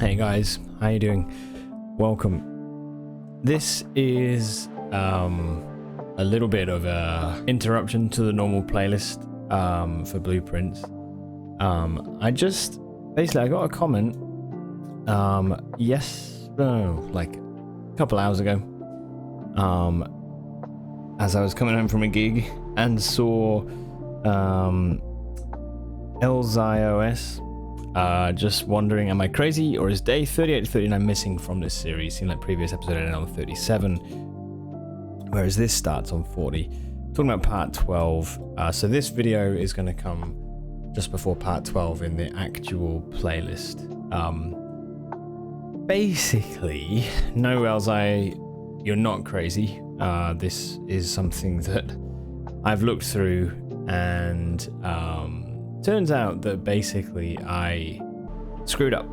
Hey guys, how you doing? Welcome. This is a little bit of a interruption to the normal playlist for blueprints. I got a comment like a couple hours ago, as I was coming home from a gig and saw LZAI. Just wondering, am I crazy, or is day 38 to 39 missing from this series? Seemed like previous episode ended on 37, whereas this starts on 40. Talking about part 12. So this video is going to come just before part 12 in the actual playlist. Basically, no, LZAI, you're not crazy. This is something that I've looked through, and turns out that basically I screwed up.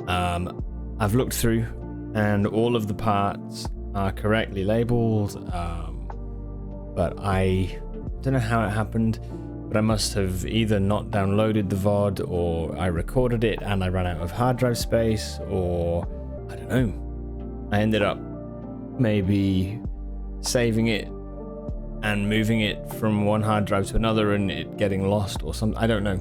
I've looked through and all of the parts are correctly labeled, but I don't know how it happened, but I must have either not downloaded the VOD, or I recorded it and I ran out of hard drive space, or I don't know. I ended up maybe saving it and moving it from one hard drive to another and it getting lost or something. I don't know.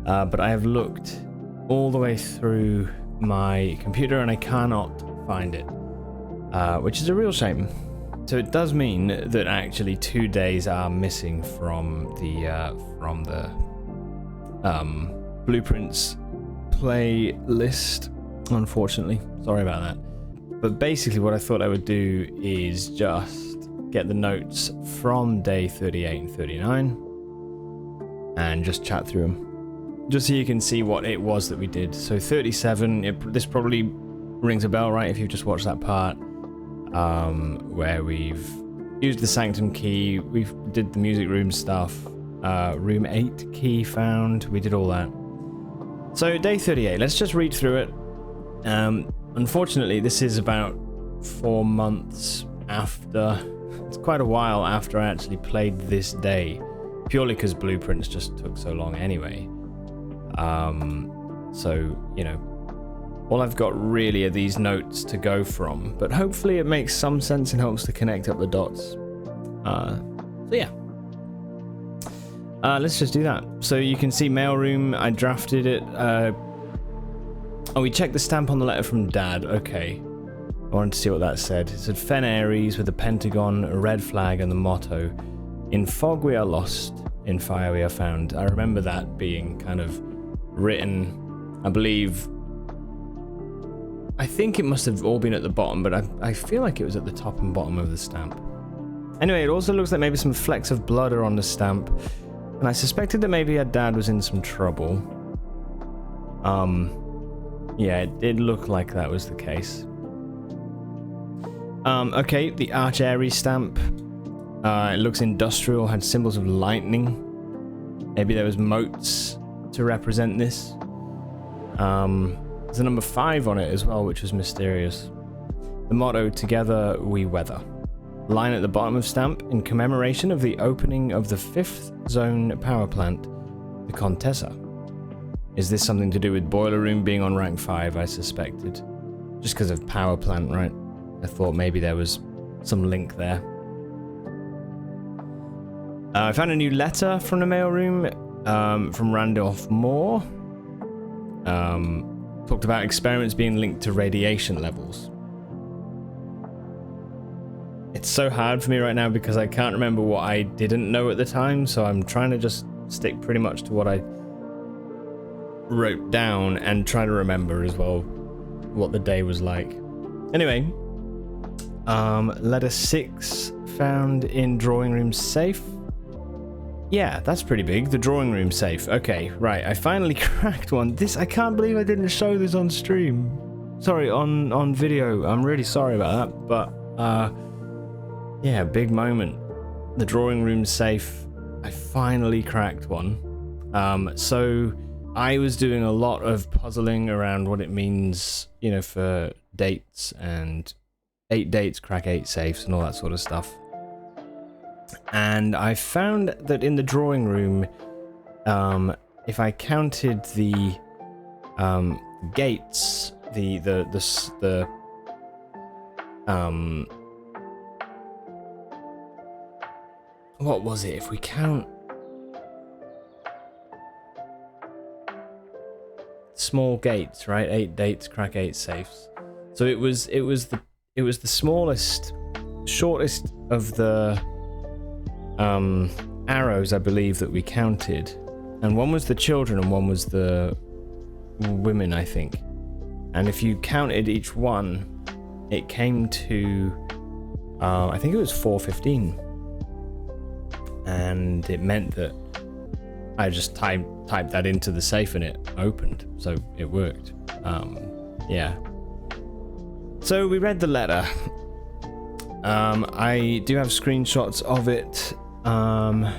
But I have looked all the way through my computer and I cannot find it, which is a real shame. So it does mean that actually 2 days are missing from the blueprints playlist, unfortunately. Sorry about that. But basically what I thought I would do is just get the notes from day 38 and 39 and just chat through them, just so you can see what it was that we did. So 37, this probably rings a bell, right, if you've just watched that part, where we've used the sanctum key, we did the music room stuff, room 8 key found, we did all that. So day 38, let's just read through it. Unfortunately, this is about 4 months after. It's quite a while after I actually played this day, purely because blueprints just took so long anyway. So, you know, all I've got really are these notes to go from, but hopefully it makes some sense and helps to connect up the dots. So yeah. Let's just do that. So you can see mailroom, I drafted it. Oh, we checked the stamp on the letter from Dad, okay. I wanted to see what that said. It said Fen Aries with a pentagon, a red flag, and the motto, "In fog we are lost, in fire we are found." I remember that being kind of written, I believe. I think it must have all been at the bottom, but I feel like it was at the top and bottom of the stamp. Anyway, it also looks like maybe some flecks of blood are on the stamp, and I suspected that maybe her dad was in some trouble. Yeah, it did look like that was the case. Okay, the Arch Aries stamp. It looks industrial, had symbols of lightning. Maybe there was motes to represent this. There's a number 5 on it as well, which was mysterious. The motto, "Together we weather." Line at the bottom of stamp, in commemoration of the opening of the 5th zone power plant, the Contessa. Is this something to do with boiler room being on rank 5, I suspected. Just because of power plant, right? I thought maybe there was some link there. I found a new letter from the mailroom, from Randolph Moore. Talked about experiments being linked to radiation levels. It's so hard for me right now because I can't remember what I didn't know at the time, so I'm trying to just stick pretty much to what I wrote down and try to remember as well what the day was like. Anyway, letter 6 found in drawing room safe. Yeah, that's pretty big. The drawing room safe. Okay, right. I finally cracked one. I can't believe I didn't show this on stream. Sorry, on video. I'm really sorry about that. But, yeah, big moment. The drawing room safe. I finally cracked one. So I was doing a lot of puzzling around what it means, you know, for dates and 8 dates, crack 8 safes and all that sort of stuff. And I found that in the drawing room, if I counted the gates, the what was it? If we count small gates, right? 8 gates, crack 8 safes. So it was the smallest, shortest of the arrows, I believe, that we counted, and one was the children and one was the women, I think. And if you counted each one, it came to I think it was 415, and it meant that I just typed that into the safe and it opened, so it worked. Yeah. So we read the letter. I do have screenshots of it. I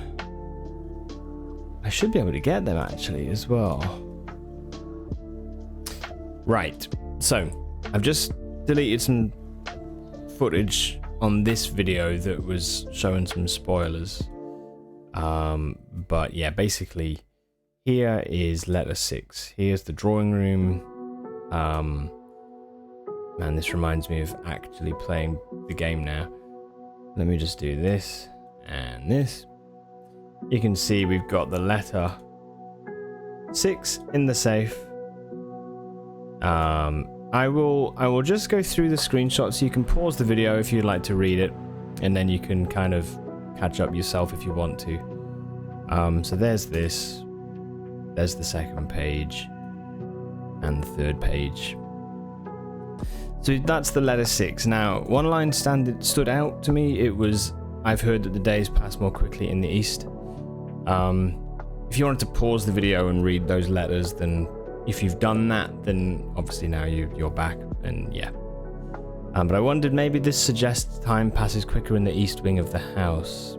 should be able to get them actually as well. Right. So I've just deleted some footage on this video that was showing some spoilers. But yeah, basically here is letter 6. Here's the drawing room. Man, this reminds me of actually playing the game now. Let me just do this and this. You can see we've got the letter 6 in the safe. I will just go through the screenshots. You can pause the video if you'd like to read it, and then you can kind of catch up yourself if you want to. So there's this. There's the second page and the third page. So that's the letter 6. Now, one line stood out to me. It was, I've heard that the days pass more quickly in the East. If you wanted to pause the video and read those letters, then if you've done that, then obviously now you're back, and yeah. But I wondered, maybe this suggests time passes quicker in the east wing of the house.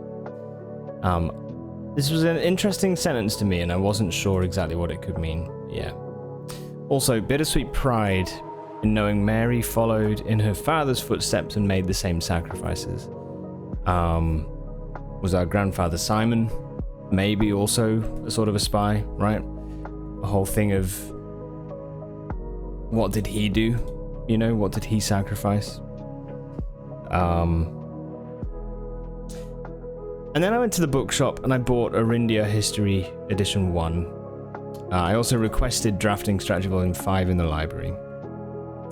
This was an interesting sentence to me, and I wasn't sure exactly what it could mean. Yeah. Also, bittersweet pride in knowing Mary followed in her father's footsteps and made the same sacrifices. Was our grandfather Simon maybe also a sort of a spy, right? A whole thing of what did he do? You know, what did he sacrifice? And then I went to the bookshop and I bought Arindia History Edition 1. I also requested Drafting Strategy Volume 5 in the library.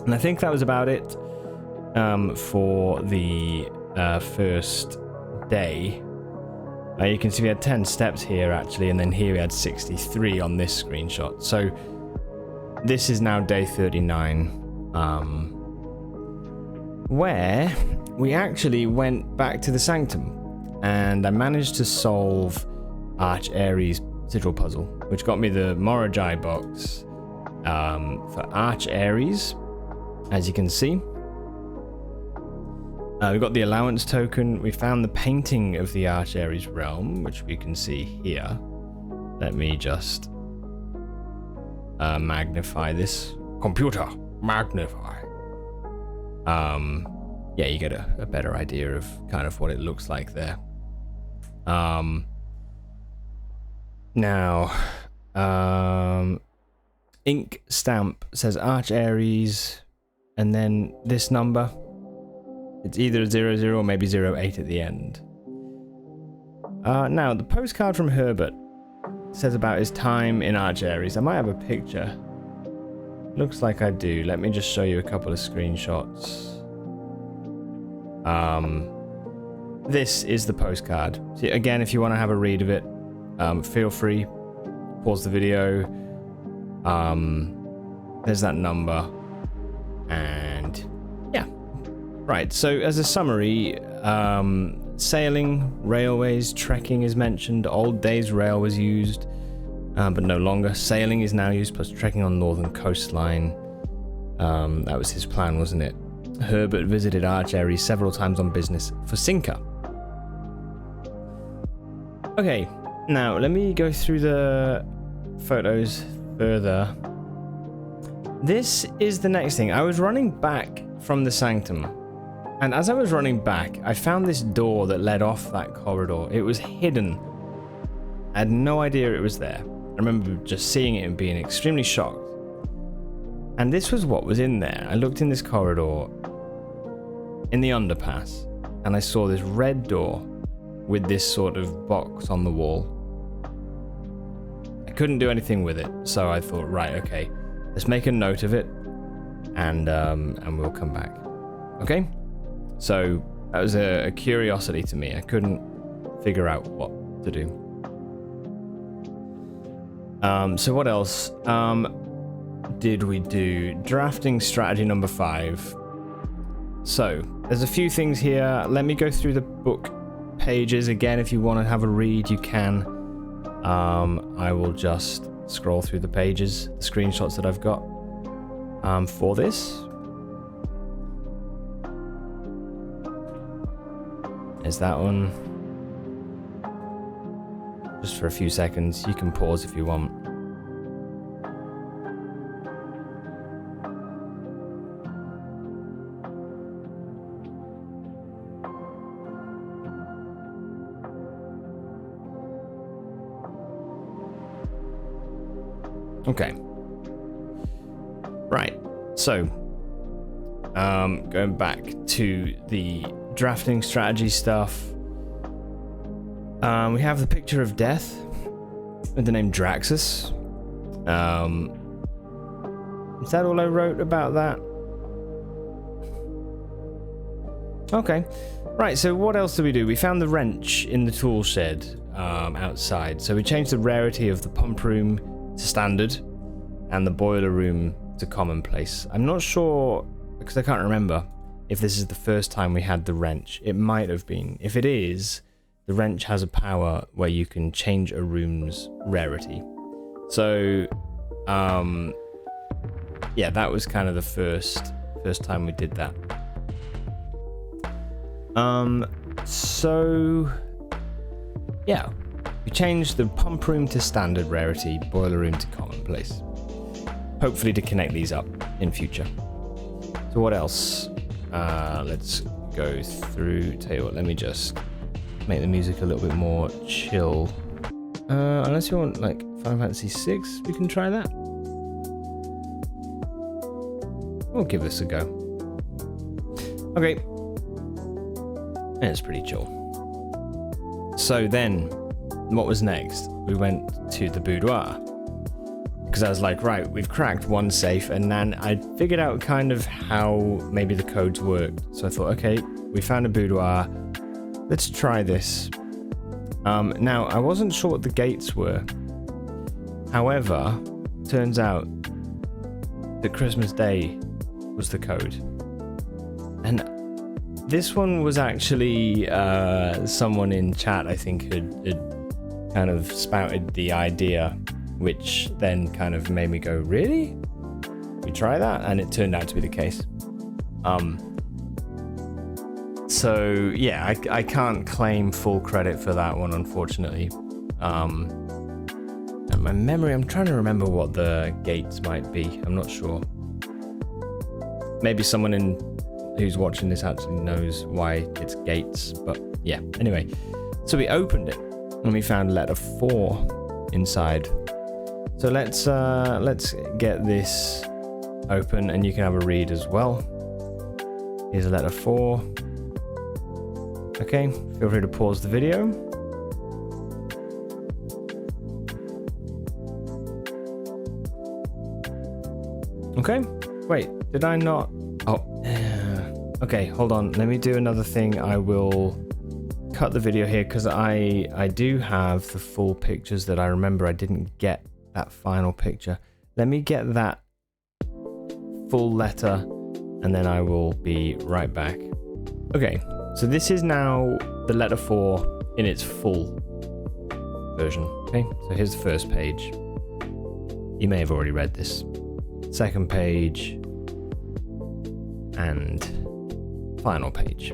And I think that was about it for the first day. You can see we had 10 steps here actually, and then here we had 63 on this screenshot. So this is now day 39, where we actually went back to the Sanctum, and I managed to solve Arch Ares' sigil puzzle, which got me the Morajai box for Arch Ares, as you can see. We got the allowance token. We found the painting of the Arch Ares realm, which we can see here. Let me just magnify this. Computer, magnify. Yeah, you get a better idea of kind of what it looks like there. Now, ink stamp says Arch Ares, and then this number. It's either 00 or maybe 08 at the end. Now, the postcard from Herbert says about his time in Arch Ares. I might have a picture. Looks like I do. Let me just show you a couple of screenshots. This is the postcard. See, again, if you want to have a read of it, feel free. Pause the video. There's that number. And yeah. Right, so as a summary, sailing, railways, trekking is mentioned. Old days rail was used, but no longer. Sailing is now used, plus trekking on northern coastline. That was his plan, wasn't it? Herbert visited Arch Ares several times on business for Cinca. Okay, now let me go through the photos further. This is the next thing. I was running back from the Sanctum, and as I was running back, I found this door that led off that corridor. It was hidden. I had no idea it was there. I remember just seeing it and being extremely shocked. And this was what was in there. I looked in this corridor in the underpass, and I saw this red door with this sort of box on the wall. I couldn't do anything with it, so I thought, right, okay, let's make a note of it, and we'll come back. Okay? So that was a curiosity to me. I couldn't figure out what to do. So what else did we do? Drafting strategy number 5. So there's a few things here. Let me go through the book pages again. If you want to have a read, you can. I will just scroll through the pages, the screenshots that I've got for this. There's that one. Just for a few seconds. You can pause if you want. Okay. Right. So, going back to the drafting strategy stuff. We have the picture of death with the name Draxus. Is that all I wrote about that? Okay. Right, so what else did we do? We found the wrench in the tool shed outside. So we changed the rarity of the pump room to standard and the boiler room to commonplace. I'm not sure, because I can't remember, if this is the first time we had the wrench. It might have been. If it is, the wrench has a power where you can change a room's rarity. So, yeah, that was kind of the first time we did that. So, yeah, we changed the pump room to standard rarity, boiler room to commonplace. Hopefully to connect these up in future. So what else? Let's go through. Tell you what, let me just make the music a little bit more chill. Unless you want like Final Fantasy VI, we can try that. We'll give this a go. Okay. It's pretty chill. So then, what was next? We went to the boudoir. Because I was like, right, we've cracked one safe, and then I figured out kind of how maybe the codes worked. So I thought, okay, we found a boudoir. Let's try this. Now, I wasn't sure what the gates were. However, turns out that Christmas Day was the code. And this one was actually someone in chat, I think, had kind of spouted the idea, which then kind of made me go, really? We try that? And it turned out to be the case. So yeah, I can't claim full credit for that one, unfortunately. And my memory, I'm trying to remember what the gates might be. I'm not sure. Maybe someone who's watching this actually knows why it's gates, but yeah. Anyway, so we opened it and we found letter 4 inside. So let's get this open, and you can have a read as well. Here's a letter 4. Okay, feel free to pause the video. Okay, wait, did I not? Oh, okay, hold on. Let me do another thing. I will cut the video here because I do have the full pictures that I remember. I didn't get that final picture. Let me get that full letter and then I will be right back. Okay, so this is now the letter 4 in its full version. Okay, so here's the first page. You may have already read this. Second page and final page.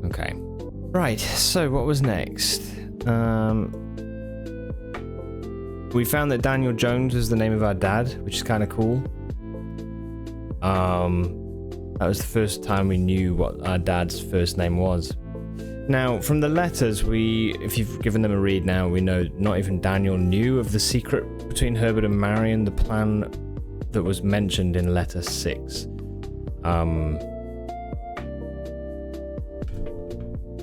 Okay, right, so what was next? We found that Daniel Jones was the name of our dad, which is kind of cool. That was the first time we knew what our dad's first name was. Now, from the letters, if you've given them a read now, we know not even Daniel knew of the secret between Herbert and Marion, the plan that was mentioned in letter 6.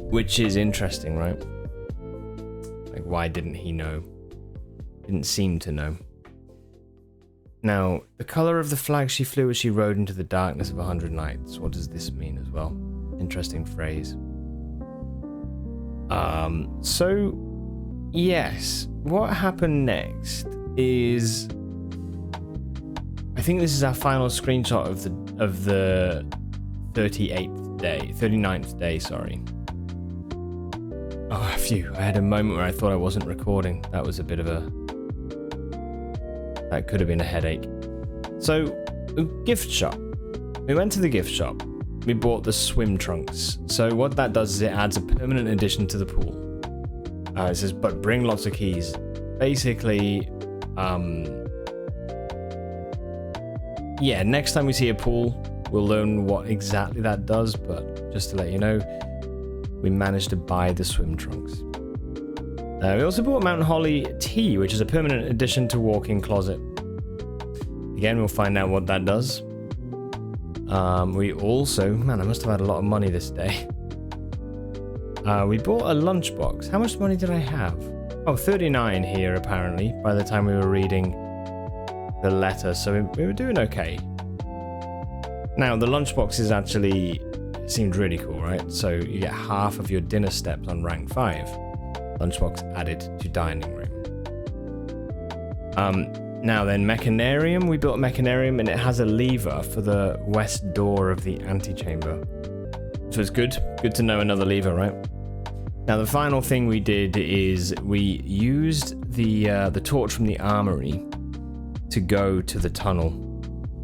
Which is interesting, right? Like, why didn't he know? Didn't seem to know. Now, the color of the flag she flew as she rode into the darkness of 100 nights. What does this mean as well? Interesting phrase. So, yes, what happened next is, I think this is our final screenshot of the 39th day, sorry. Oh, phew, I had a moment where I thought I wasn't recording. That was a bit of that could have been a headache. So, a gift shop. We went to the gift shop. We bought the swim trunks. So what that does is it adds a permanent addition to the pool. It says, but bring lots of keys. Basically, yeah, next time we see a pool, we'll learn what exactly that does, but just to let you know, we managed to buy the swim trunks. We also bought Mountain Holly tea, which is a permanent addition to walk-in closet. Again, we'll find out what that does. We also, man, I must have had a lot of money this day. We bought a lunchbox. How much money did I have? Oh, 39 here, apparently, by the time we were reading the letter, so we were doing okay. Now, the lunchbox is actually, seemed really cool, right? So you get half of your dinner steps on rank 5. Lunchbox added to dining room. Now then, Mechanarium. We built a Mechanarium and it has a lever for the west door of the antechamber. So it's good to know another lever, right? Now the final thing we did is we used the torch from the armory to go to the tunnel,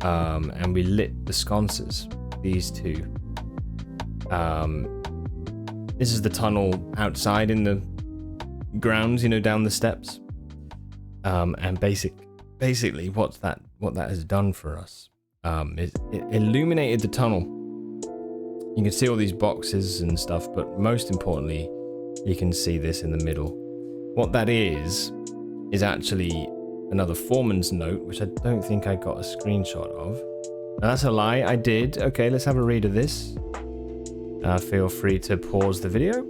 and we lit the sconces, these two. This is the tunnel outside in the grounds, you know, down the steps. And basically what that has done for us is it illuminated the tunnel. You can see all these boxes and stuff, but most importantly, you can see this in the middle. What that is actually another foreman's note, which I don't think I got a screenshot of. Now that's a lie, I did. Okay, let's have a read of this. Feel free to pause the video.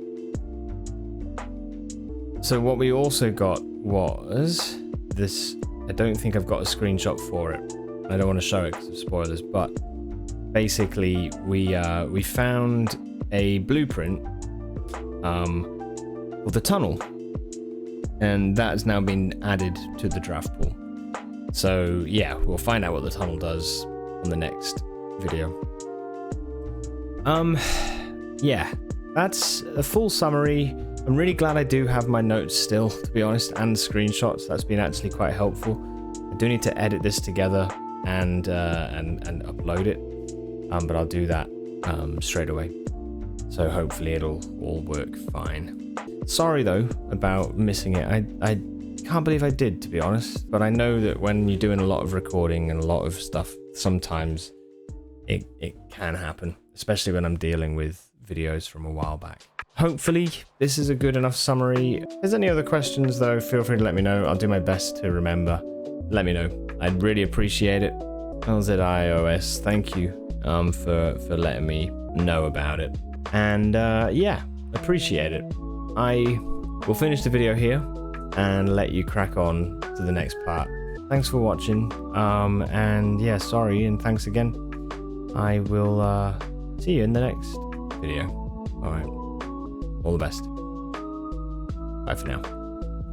So what we also got was this. I don't think I've got a screenshot for it. I don't want to show it because of spoilers, but basically we found a blueprint of the tunnel, and that's now been added to the draft pool. So yeah, we'll find out what the tunnel does on the next video. Yeah, that's a full summary. I'm really glad I do have my notes still, to be honest, and screenshots. That's been actually quite helpful. I do need to edit this together and upload it, but I'll do that straight away. So hopefully it'll all work fine. Sorry though about missing it. I can't believe I did, to be honest. But I know that when you're doing a lot of recording and a lot of stuff, sometimes it can happen, especially when I'm dealing with videos from a while back. Hopefully this is a good enough summary. If there's any other questions though, feel free to let me know. I'll do my best to remember. Let me know. I'd really appreciate it. LZAI, thank you for letting me know about it. And yeah, appreciate it. I will finish the video here and let you crack on to the next part. Thanks for watching. And yeah, sorry and thanks again. I will see you in the next video. All right. All the best. Bye for now.